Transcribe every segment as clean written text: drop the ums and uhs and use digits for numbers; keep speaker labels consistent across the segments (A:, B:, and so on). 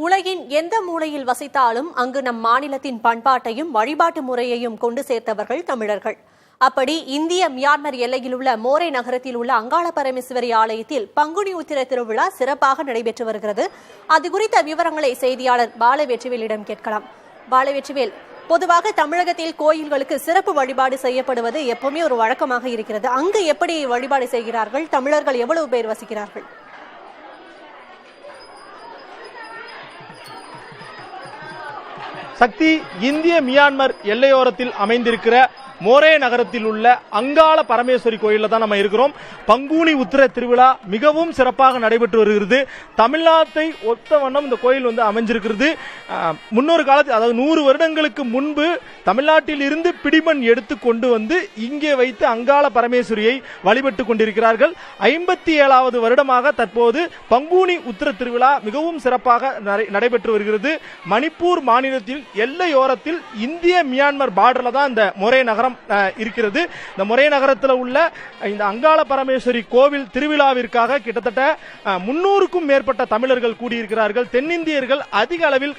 A: உலகின் எந்த மூலையில் வசித்தாலும் அங்கு நம் மாநிலத்தின் பண்பாட்டையும் வழிபாட்டு முறையையும் கொண்டு சேர்த்தவர்கள் தமிழர்கள். அப்படி இந்திய மியான்மர் எல்லையில் உள்ள மோரே நகரத்தில் உள்ள அங்காள பரமேஸ்வரி ஆலயத்தில் பங்குனி உத்திர திருவிழா சிறப்பாக நடைபெற்று வருகிறது. அது குறித்த விவரங்களை செய்தியாளர் பாலவெற்றிவேலிடம் கேட்கலாம். பாலவெற்றிவேல், பொதுவாக தமிழகத்தில் கோயில்களுக்கு சிறப்பு வழிபாடு செய்யப்படுவது எப்பவுமே ஒரு வழக்கமாக இருக்கிறது. அங்கு எப்படி வழிபாடு செய்கிறார்கள்? தமிழர்கள் எவ்வளவு பேர் வசிக்கிறார்கள்?
B: சக்தி, இந்திய மியான்மர் எல்லையோரத்தில் அமைந்திருக்கிற மோரே நகரத்தில் உள்ள அங்காள பரமேஸ்வரி கோயில்ல தான் நம்ம இருக்கிறோம். பங்குனி உத்திர திருவிழா மிகவும் சிறப்பாக நடைபெற்று வருகிறது. தமிழ்நாட்டை ஒத்த வண்ணம் இந்த கோயில் அமைஞ்சிருக்கிறது. முன்னொரு காலத்தில், அதாவது 100 வருடங்களுக்கு முன்பு தமிழ்நாட்டில் இருந்து பிடிமண் எடுத்து கொண்டு வந்து இங்கே வைத்து அங்காள பரமேஸ்வரியை வழிபட்டு கொண்டிருக்கிறார்கள். 57வது வருடமாக தற்போது பங்குனி உத்திர திருவிழா மிகவும் சிறப்பாக நடைபெற்று வருகிறது. மணிப்பூர் மாநிலத்தில் எல்லையோரத்தில் இந்திய மியான்மர் பார்டர்ல தான் இந்த மோரே நகரம் இருக்கிறது. இந்த மொரே நகரத்தில் உள்ள இந்த அங்காள பரமேஸ்வரி கோவில் திருவிழாவிற்காக கிட்டத்தட்ட 300க்கும் மேற்பட்ட தமிழர்கள் கூடியிருக்கிறார்கள். தென்னிந்தியர்கள் அதிக அளவில்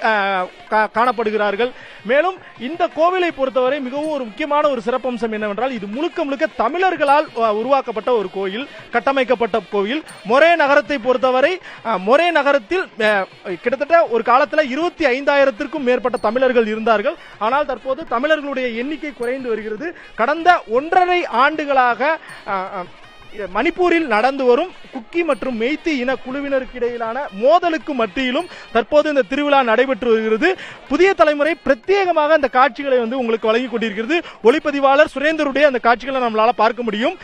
B: காணப்படுகிறார்கள். மேலும் இந்த கோவிலை பொறுத்தவரை மிகவும் ஒரு முக்கியமான ஒரு சிறப்பம்சம் என்னவென்றால், இது முழுக்க முழுக்க தமிழர்களால் உருவாக்கப்பட்ட ஒரு கோயில், கட்டமைக்கப்பட்ட கோயில். மொரே நகரத்தை பொறுத்தவரை மொரே நகரத்தில் கிட்டத்தட்ட ஒரு காலத்தில் 25,000க்கும் மேற்பட்ட தமிழர்கள் இருந்தார்கள். ஆனால் தற்போது தமிழர்களுடைய எண்ணிக்கை குறைந்து வருகிறது. கடந்த 1.5 ஆண்டுகளாக மணிப்பூரில் நடந்து வரும் குக்கி மற்றும் மெய்த்தி இன குழுவினருக்கு இடையிலான மோதலுக்கு மத்தியிலும் தற்போது இந்த திருவிழா நடைபெற்று வருகிறது. புதிய தலைமுறை பிரத்யேகமாக அந்த காட்சிகளை உங்களுக்கு வழங்கி கொண்டிருக்கிறது. ஒளிப்பதிவாளர் சுரேந்தருடைய அந்த காட்சிகளை நம்மளால பார்க்க முடியும்.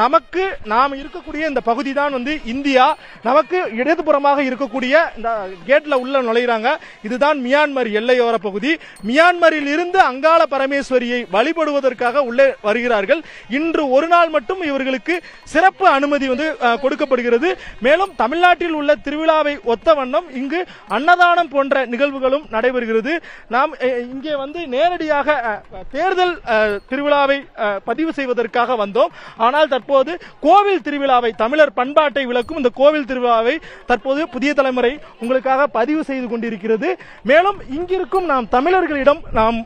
B: நமக்கு நாம் இருக்கக்கூடிய இந்த பகுதி தான் இந்தியா. நமக்கு இடதுபுறமாக இருக்கக்கூடிய இந்த கேட்ல உள்ள நுழைகிறாங்க. இதுதான் மியான்மர் எல்லையோர பகுதி. மியான்மரில் இருந்து அங்காள பரமேஸ்வரியை வழிபடுவதற்காக உள்ளே வருகிறார்கள். இன்று ஒரு நாள் மட்டும் இவர்களுக்கு சிறப்பு அனுமதி கொடுக்கப்படுகிறது. மேலும் தமிழ்நாட்டில் உள்ள திருவிழாவை ஒத்த வண்ணம் இங்கு அன்னதானம் போன்ற நிகழ்வுகளும் நடைபெறுகிறது. நாம் இங்கே நேரடியாக தேர்தல் திருவிழாவை பதிவு செய்வதற்காக வந்தோம். ஆனால் தற்போது கோவில் திருவிழாவை, தமிழர் பண்பாட்டை விளக்கும் இந்த கோவில் திருவிழாவை தற்போது புதிய தலைமுறை உங்களுக்காக பதிவு செய்து கொண்டிருக்கிறது. மேலும் இங்கிருக்கும் நாம் தமிழர்களிடம் நாம்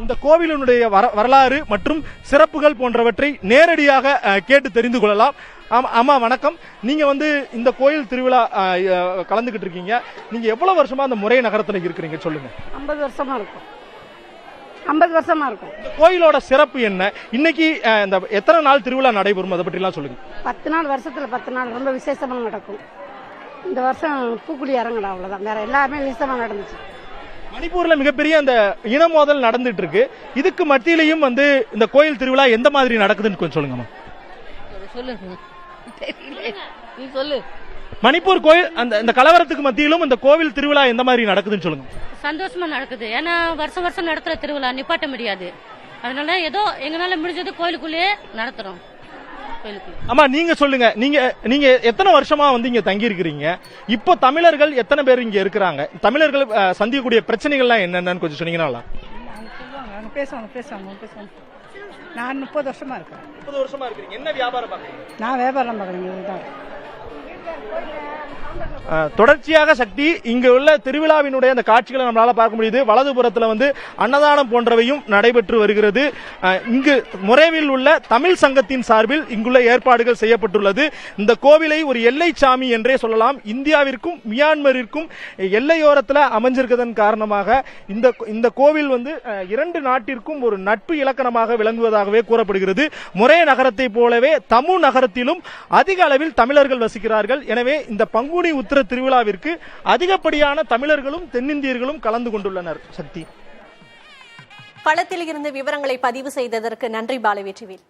B: இந்த கோவிலினுடைய வரலாறு மற்றும் சிறப்புகள் போன்றவற்றை நேரடியாக கேட்டு தெரிந்து கொள்ளலாம். ஆமா, வணக்கம். நீங்க இந்த கோயில் திருவிழா கலந்துகிட்டு இருக்கீங்க. நீங்க எவ்வளவு வருஷமா அந்த மொரே நகரத்துல இருக்கிறீங்க, சொல்லுங்க.
C: 50 வருஷமா இருக்கும். 50 வருஷமா இருக்கும்.
B: இந்த கோயிலோட சிறப்பு என்ன? இன்னைக்கு இந்த எத்தனை நாள் திருவிழா நடைபெறும், அதை பற்றி எல்லாம் சொல்லுங்க.
C: 10 நாள், வருஷத்துல 10 நாள் ரொம்ப விசேஷமா நடக்கும். இந்த வருஷம் பூக்குழி இறங்கடா, அவ்வளவுதான். வேற எல்லாமே விசேஷமா நடந்துச்சு.
B: மணிப்பூர்ல மிகப்பெரிய அந்த இன மோதல் நடந்துட்டு இருக்கு. இதுக்கு மத்தியிலையும் இந்த கோயில் திருவிழா எந்த மாதிரி நடக்குதுன்னு கொஞ்சம் சொல்லுங்கம்மா.
D: சொல்லு.
B: மணிப்பூர் கோயில் அந்த கலவரத்துக்கு மத்தியிலும் இந்த கோவில் திருவிழா எந்த மாதிரி நடக்குதுன்னு சொல்லுங்க.
D: சந்தோஷமா நடக்குது. ஏன்னா வருஷம் வருஷம் நடத்துற திருவிழா நிப்பாட்ட முடியாது. அதனால ஏதோ எங்களால முடிஞ்சது கோயிலுக்குள்ளேயே நடத்துறோம்.
B: ஆமா, நீங்க சொல்லுங்க. நீங்க எத்தனை வருஷமா இங்க தங்கி இருக்கிறீங்க? இப்போ தமிழர்கள் எத்தனை பேர் இங்க இருக்கிறாங்க? தமிழர்கள் சந்திக்கக்கூடிய பிரச்சனைகள்லாம் என்னென்னு கொஞ்சம் சொன்னீங்கன்னா.
C: பேசுவாங்க. நான் 30 வருஷமா இருக்கேன்.
B: 30 வருஷமா இருக்கீங்க. என்ன வியாபாரம் பாக்குறீங்க?
C: நான் வியாபாரம் பாக்குறேன்.
B: தொடர்ச்சியாக சக்தி இங்கு உள்ள திருவிழாவினுடைய அந்த காட்சிகளை நம்மளால பார்க்க முடியுது. வலதுபுறத்தில் அன்னதானம் போன்றவையும் நடைபெற்று வருகிறது. இங்கு மொரேவில் உள்ள தமிழ் சங்கத்தின் சார்பில் இங்குள்ள ஏற்பாடுகள் செய்யப்பட்டுள்ளது. இந்த கோவிலை ஒரு எல்லை சாமி என்றே சொல்லலாம். இந்தியாவிற்கும் மியான்மரிற்கும் எல்லையோரத்தில் அமைஞ்சிருக்கதன் காரணமாக இந்த கோவில் 2 நாட்டிற்கும் ஒரு நட்பு இலக்கணமாக விளங்குவதாகவே கூறப்படுகிறது. மொரே நகரத்தை போலவே தமு நகரத்திலும் அதிக அளவில் தமிழர்கள் வசிக்கிறார்கள். எனவே இந்த பங்குனி உத்திர திருவிழாவிற்கு அதிகப்படியான தமிழர்களும் தென்னிந்தியர்களும் கலந்து கொண்டுள்ளனர். சக்தி,
A: களத்தில் இருந்து விவரங்களை பதிவு செய்ததற்கு நன்றி பாலவெற்றிவேல்.